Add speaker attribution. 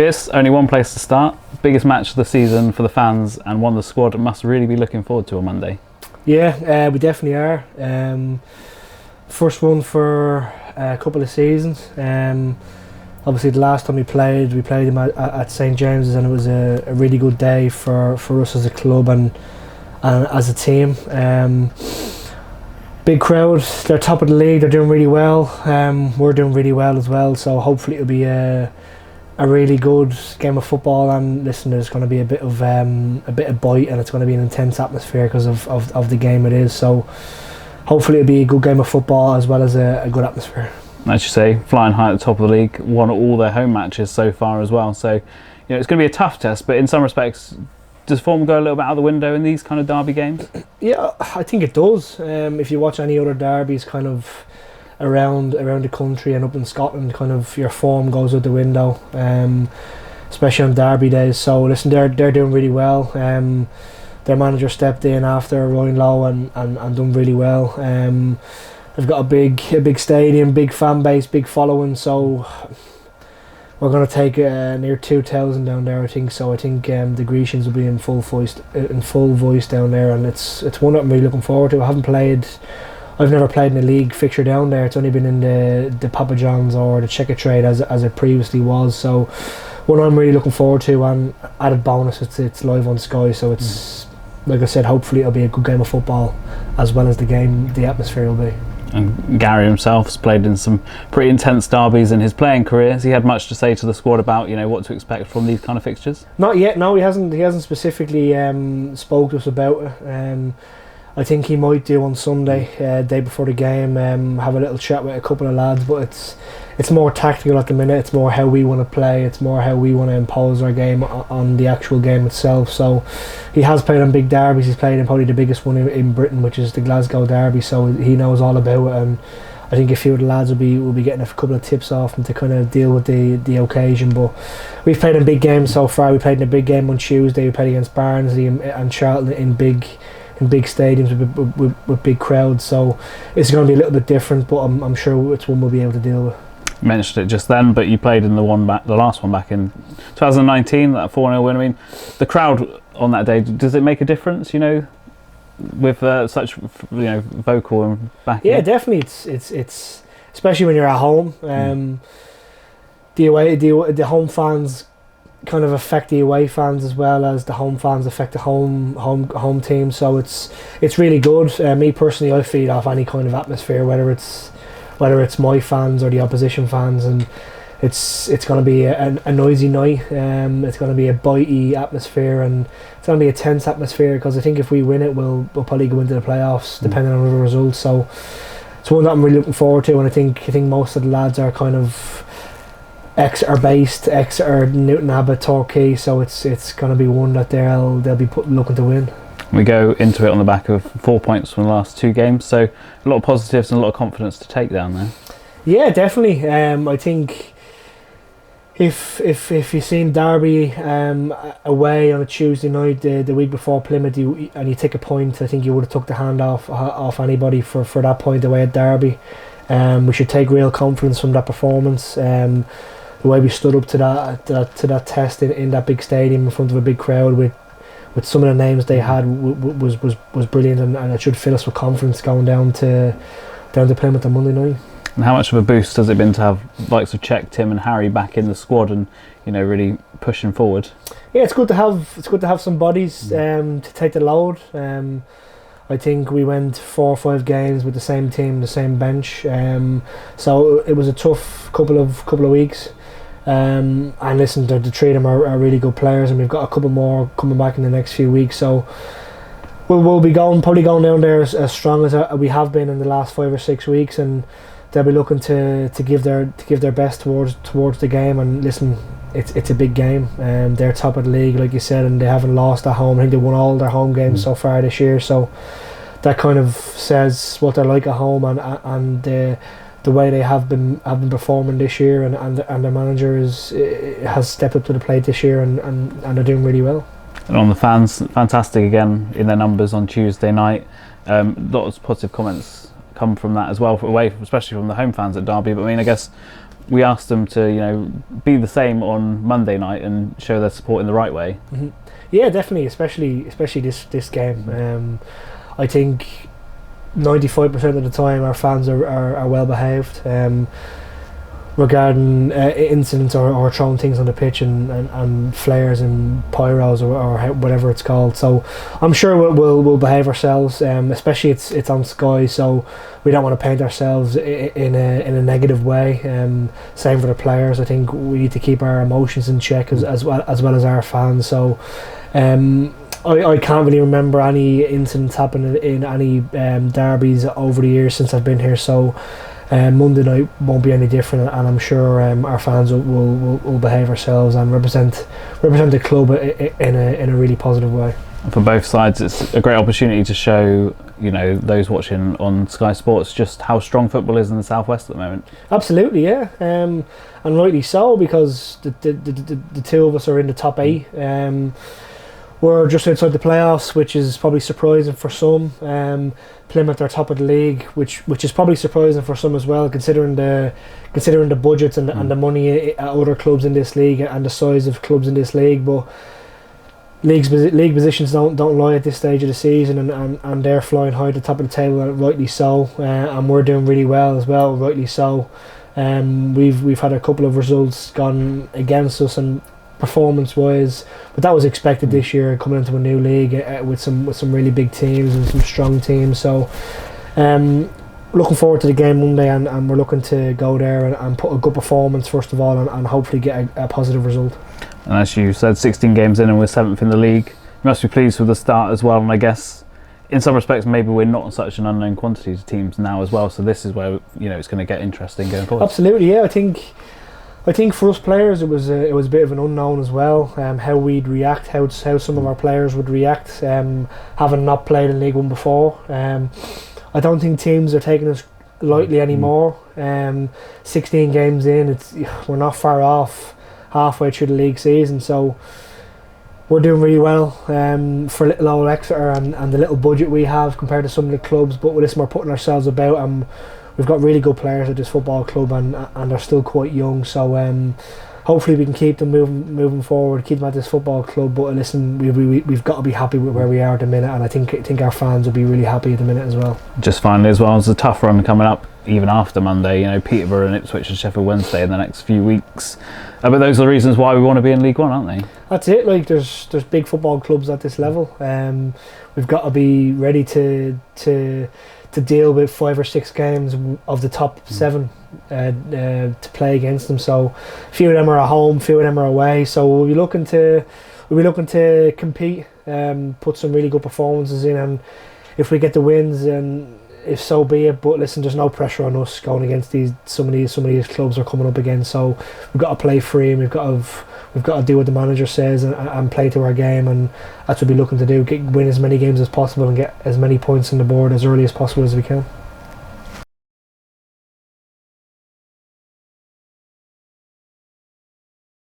Speaker 1: Pierce, only one place to start. Biggest match of the season for the fans and one the squad must really be looking forward to on Monday.
Speaker 2: Yeah, we definitely are. First one for a couple of seasons. Obviously, the last time we played them at St James's, and it was a really good day for us as a club and as a team. Big crowd. They're top of the league. They're doing really well. We're doing really well as well. So hopefully it'll be a really good game of football. And listen, there's going to be a bit of bite, and it's going to be an intense atmosphere because of the game it is. So hopefully it'll be a good game of football as well as a good atmosphere.
Speaker 1: As you say, flying high at the top of the league, won all their home matches so far as well. So, it's going to be a tough test, but in some respects, does form go a little bit out the window in these kind of derby games? Yeah,
Speaker 2: I think it does. If you watch any other derbies kind of around the country and up in Scotland, kind of your form goes out the window, especially on derby days. So listen, they're doing really well. Their manager stepped in after Ryan Lowe and done really well. They've got a big stadium, big fan base, big following. So we're going to take near 2,000 down there, I think. So I think the Grecians will be in full voice down there, and it's one that I'm really looking forward to. I've never played in a league fixture down there. It's only been in the Papa John's or the Checker Trade as it previously was. So one I'm really looking forward to, and added bonus, it's live on Sky. So it's like I said, hopefully it'll be a good game of football as well as the atmosphere will be.
Speaker 1: And Gary himself has played in some pretty intense derbies in his playing career. Has he had much to say to the squad about what to expect from these kind of fixtures?
Speaker 2: Not yet. No, he hasn't specifically spoke to us about it. I think he might do on Sunday, day before the game, have a little chat with a couple of lads. But it's more tactical at the minute. It's more how we want to play. It's more how we want to impose our game on the actual game itself. So he has played on big derbies. He's played in probably the biggest one in Britain, which is the Glasgow Derby. So he knows all about it, and I think a few of the lads will be getting a couple of tips off him to kind of deal with the occasion. But we've played in big games so far. We played in a big game on Tuesday. We played against Barnsley and Charlton in big stadiums with big crowds. So it's going to be a little bit different, but I'm sure it's one we'll be able to deal with.
Speaker 1: You mentioned it just then, but you played in the last one back in 2019, that 4-0 win. I mean, the crowd on that day, does it make a difference? With such vocal and backing?
Speaker 2: Yeah, definitely. It's especially when you're at home. The home fans kind of affect the away fans as well as the home fans affect the home team. So it's really good. Me personally, I feed off any kind of atmosphere, whether it's my fans or the opposition fans, and it's going to be a noisy night. It's going to be a bitey atmosphere, and it's going to be a tense atmosphere, because I think if we win it, we'll probably go into the playoffs depending on the results. So it's one that I'm really looking forward to, and I think most of the lads are kind of Exeter based, Exeter, Newton Abbot, Torquay. So it's going to be one that they'll be looking to win.
Speaker 1: We go into it on the back of 4 points from the last two games, so a lot of positives and a lot of confidence to take down there. Yeah,
Speaker 2: definitely. I think if you've seen Derby away on a Tuesday night the week before Plymouth, and you take a point, I think you would have took the hand off anybody for that point away at Derby. We should take real confidence from that performance. The way we stood up to that test in that big stadium in front of a big crowd with some of the names they had was brilliant, and it should fill us with confidence going down to Plymouth on Monday night.
Speaker 1: And how much of a boost has it been to have likes of Czech, Tim and Harry back in the squad and really pushing forward?
Speaker 2: Yeah, it's good to have some bodies to take the load. I think we went 4 or 5 games with the same team, the same bench. So it was a tough couple of weeks. And listen, the three of them are really good players, and we've got a couple more coming back in the next few weeks. So we'll be probably going down there as strong as we have been in the last 5 or 6 weeks, and they'll be looking to give their best towards the game. And listen, it's a big game. They're top of the league, like you said, and they haven't lost at home. I think they won all their home games so far this year. So that kind of says what they're like at home, and the way they have been performing this year, and their manager has stepped up to the plate this year, and they're doing really well.
Speaker 1: And on the fans, fantastic again in their numbers on Tuesday night. Lots of positive comments come from that as well, especially from the home fans at Derby. But I mean, I guess we asked them to be the same on Monday night and show their support in the right way.
Speaker 2: Yeah, definitely, especially this game. I think 95% of the time our fans are well behaved. Regarding incidents or throwing things on the pitch and flares and pyros or whatever it's called, so I'm sure we'll behave ourselves. Especially it's on Sky, so we don't want to paint ourselves in a negative way. Same for the players. I think we need to keep our emotions in check as well as our fans. So I can't really remember any incidents happening in any derbies over the years since I've been here. So Monday night won't be any different, and I'm sure our fans will behave ourselves and represent the club in a really positive way.
Speaker 1: For both sides, it's a great opportunity to show those watching on Sky Sports just how strong football is in the southwest at the moment.
Speaker 2: Absolutely, yeah, and rightly so, because the two of us are in the top 8. We're just outside the playoffs, which is probably surprising for some. Plymouth are top of the league, which is probably surprising for some as well, considering the budgets and the money at other clubs in this league and the size of clubs in this league. But league positions don't lie at this stage of the season, and they're flying high at the top of the table, and rightly so. And we're doing really well as well, rightly so. We've had a couple of results gone against us and performance wise, but that was expected this year, coming into a new league with some really big teams and some strong teams. So looking forward to the game Monday, and we're looking to go there and put a good performance first of all, and hopefully get a positive result.
Speaker 1: And as you said, 16 games in and we're 7th in the league. You must be pleased with the start as well, and I guess in some respects maybe we're not such an unknown quantity to teams now as well, so this is where it's going to get interesting going forward.
Speaker 2: Absolutely, yeah. I think for us players it was a bit of an unknown as well, how we'd react, how some of our players would react, having not played in League One before. I don't think teams are taking us lightly anymore. 16 games in, we're not far off halfway through the league season, so we're doing really well for little old Exeter and the little budget we have compared to some of the clubs. But listen, we're putting ourselves about, and we've got really good players at this football club, and they're still quite young. So hopefully we can keep them moving forward, keep them at this football club. But listen, we've got to be happy with where we are at the minute, and I think our fans will be really happy at the minute as well.
Speaker 1: Just finally as well, it's a tough run coming up even after Monday. Peterborough and Ipswich and Sheffield Wednesday in the next few weeks. But those are the reasons why we want to be in League One, aren't they? That's
Speaker 2: it. Like there's big football clubs at this level. We've got to be ready to deal with 5 or 6 games of the top 7 to play against them. So a few of them are at home, a few of them are away. So we'll be looking to compete, put some really good performances in, and if we get the wins, and if so be it. But listen, there's no pressure on us going against some of these clubs are coming up against. So we've got to play free, and we've got to do what the manager says and play to our game, and that's what we're looking to do. Win as many games as possible and get as many points on the board as early as possible as we can.